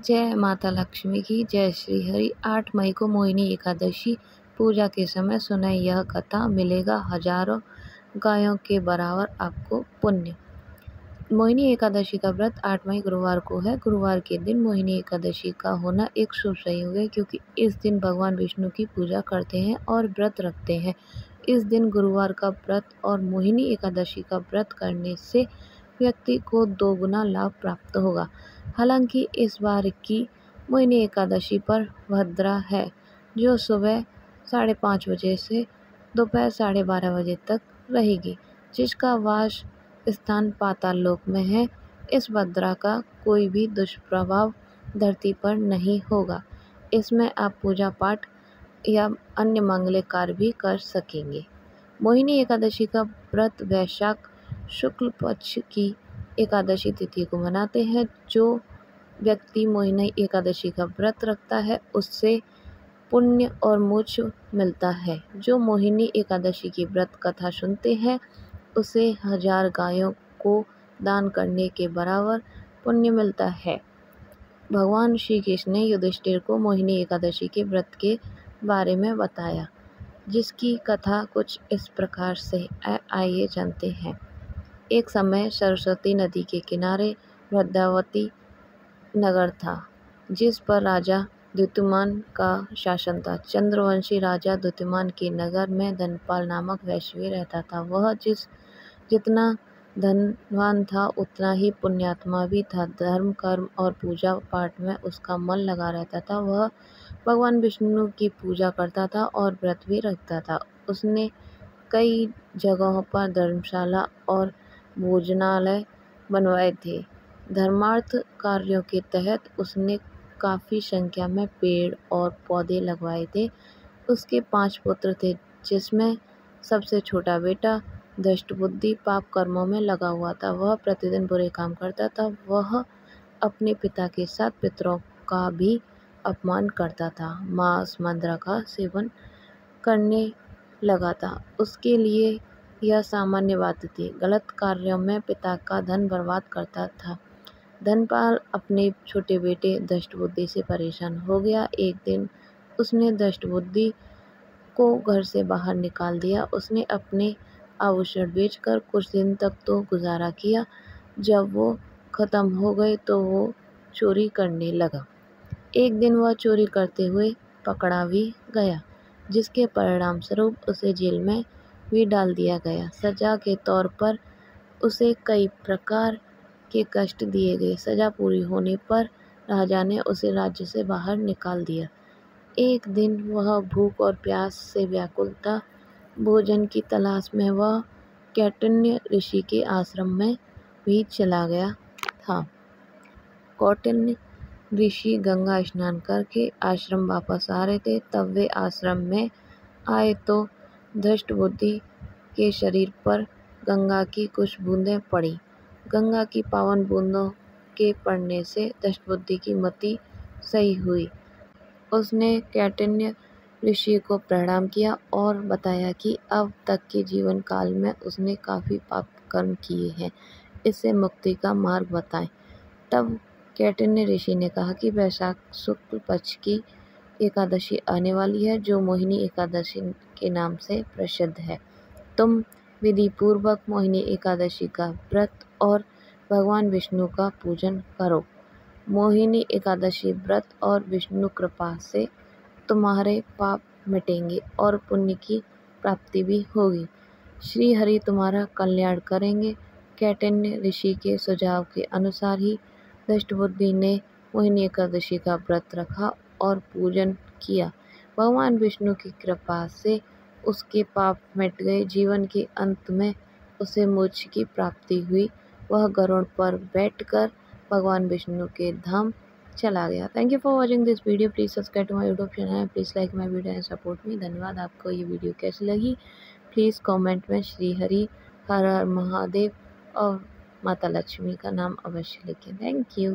जय माता लक्ष्मी की जय। श्री हरि। 8 मई को मोहिनी एकादशी पूजा के समय सुनाई यह कथा, मिलेगा हजारों गायों के बराबर आपको पुण्य। मोहिनी एकादशी का व्रत 8 मई गुरुवार को है। गुरुवार के दिन मोहिनी एकादशी का होना एक शुभ संयोग है, क्योंकि इस दिन भगवान विष्णु की पूजा करते हैं और व्रत रखते हैं। इस दिन गुरुवार का व्रत और मोहिनी एकादशी का व्रत करने से व्यक्ति को 2 गुना लाभ प्राप्त होगा। हालांकि इस बार की मोहिनी एकादशी पर भद्रा है, जो सुबह 5:30 बजे से दोपहर 12:30 बजे तक रहेगी, जिसका वास स्थान पाताल लोक में है। इस भद्रा का कोई भी दुष्प्रभाव धरती पर नहीं होगा। इसमें आप पूजा पाठ या अन्य मंगल कार्य भी कर सकेंगे। मोहिनी एकादशी का व्रत वैशाख शुक्ल पक्ष की एकादशी तिथि को मनाते हैं। जो व्यक्ति मोहिनी एकादशी का व्रत रखता है उससे पुण्य और मोक्ष मिलता है। जो मोहिनी एकादशी की व्रत कथा सुनते हैं उसे 1000 गायों को दान करने के बराबर पुण्य मिलता है। भगवान श्री कृष्ण ने युधिष्ठिर को मोहिनी एकादशी के व्रत के बारे में बताया, जिसकी कथा कुछ इस प्रकार से आइए जानते हैं। एक समय सरस्वती नदी के किनारे वृंदावती नगर था, जिस पर राजा द्युतिमान का शासन था। चंद्रवंशी राजा द्युतिमान के नगर में धनपाल नामक वैश्य रहता था। वह जितना धनवान था उतना ही पुण्यात्मा भी था। धर्म, कर्म और पूजा पाठ में उसका मन लगा रहता था। वह भगवान विष्णु की पूजा करता था और व्रत भी रखता था। उसने कई जगहों पर धर्मशाला और भोजनालय बनवाए थे। धर्मार्थ कार्यों के तहत उसने काफ़ी संख्या में पेड़ और पौधे लगवाए थे। उसके 5 पुत्र थे, जिसमें सबसे छोटा बेटा धष्टबुद्धि पाप कर्मों में लगा हुआ था। वह प्रतिदिन बुरे काम करता था। वह अपने पिता के साथ पितरों का भी अपमान करता था। मांस मंद्रा का सेवन करने लगा था। उसके लिए यह सामान्य बात थी। गलत कार्यों में पिता का धन बर्बाद करता था। धनपाल अपने छोटे बेटे धष्टबुद्धि से परेशान हो गया। एक दिन उसने धष्टबुद्धि को घर से बाहर निकाल दिया। उसने अपने आभूषण बेचकर कुछ दिन तक तो गुजारा किया। जब वो खत्म हो गए तो वो चोरी करने लगा। एक दिन वह चोरी करते हुए पकड़ा भी गया, जिसके परिणाम स्वरूप उसे जेल में भी डाल दिया गया। सजा के तौर पर उसे कई प्रकार के कष्ट दिए गए। सजा पूरी होने पर राजा ने उसे राज्य से बाहर निकाल दिया। एक दिन वह भूख और प्यास से व्याकुल था। भोजन की तलाश में वह कौटिन्य ऋषि के आश्रम में भी चला गया था। कौटिन्य ऋषि गंगा स्नान करके आश्रम वापस आ रहे थे। तब वे आश्रम में आए तो धष्टबुद्धि के शरीर पर गंगा की कुछ बूंदें पड़ी। गंगा की पावन बूंदों के पड़ने से धष्टबुद्धि की मति सही हुई। उसने कौटिन्य ऋषि को प्रणाम किया और बताया कि अब तक के जीवन काल में उसने काफ़ी पाप कर्म किए हैं, इससे मुक्ति का मार्ग बताएं। तब कौटिन्य ऋषि ने कहा कि वैशाख शुक्ल पक्ष की एकादशी आने वाली है, जो मोहिनी एकादशी के नाम से प्रसिद्ध है। तुम विधि पूर्वक मोहिनी एकादशी का व्रत और भगवान विष्णु का पूजन करो। मोहिनी एकादशी व्रत और विष्णु कृपा से तुम्हारे पाप मिटेंगे और पुण्य की प्राप्ति भी होगी। श्री हरि तुम्हारा कल्याण करेंगे। कौटिन्य ऋषि के सुझाव के अनुसार ही धष्टबुद्धि ने मोहिनी एकादशी का व्रत रखा और पूजन किया। भगवान विष्णु की कृपा से उसके पाप मिट गए। जीवन के अंत में उसे मोक्ष की प्राप्ति हुई। वह गरुड़ पर बैठकर भगवान विष्णु के धाम चला गया। Thank you for watching this video. Please subscribe to my YouTube channel. Please like my video and support me. धन्यवाद। आपको ये वीडियो कैसी लगी प्लीज़ कमेंट में श्री हरि, हर हर महादेव और माता लक्ष्मी का नाम अवश्य लिखें। Thank you.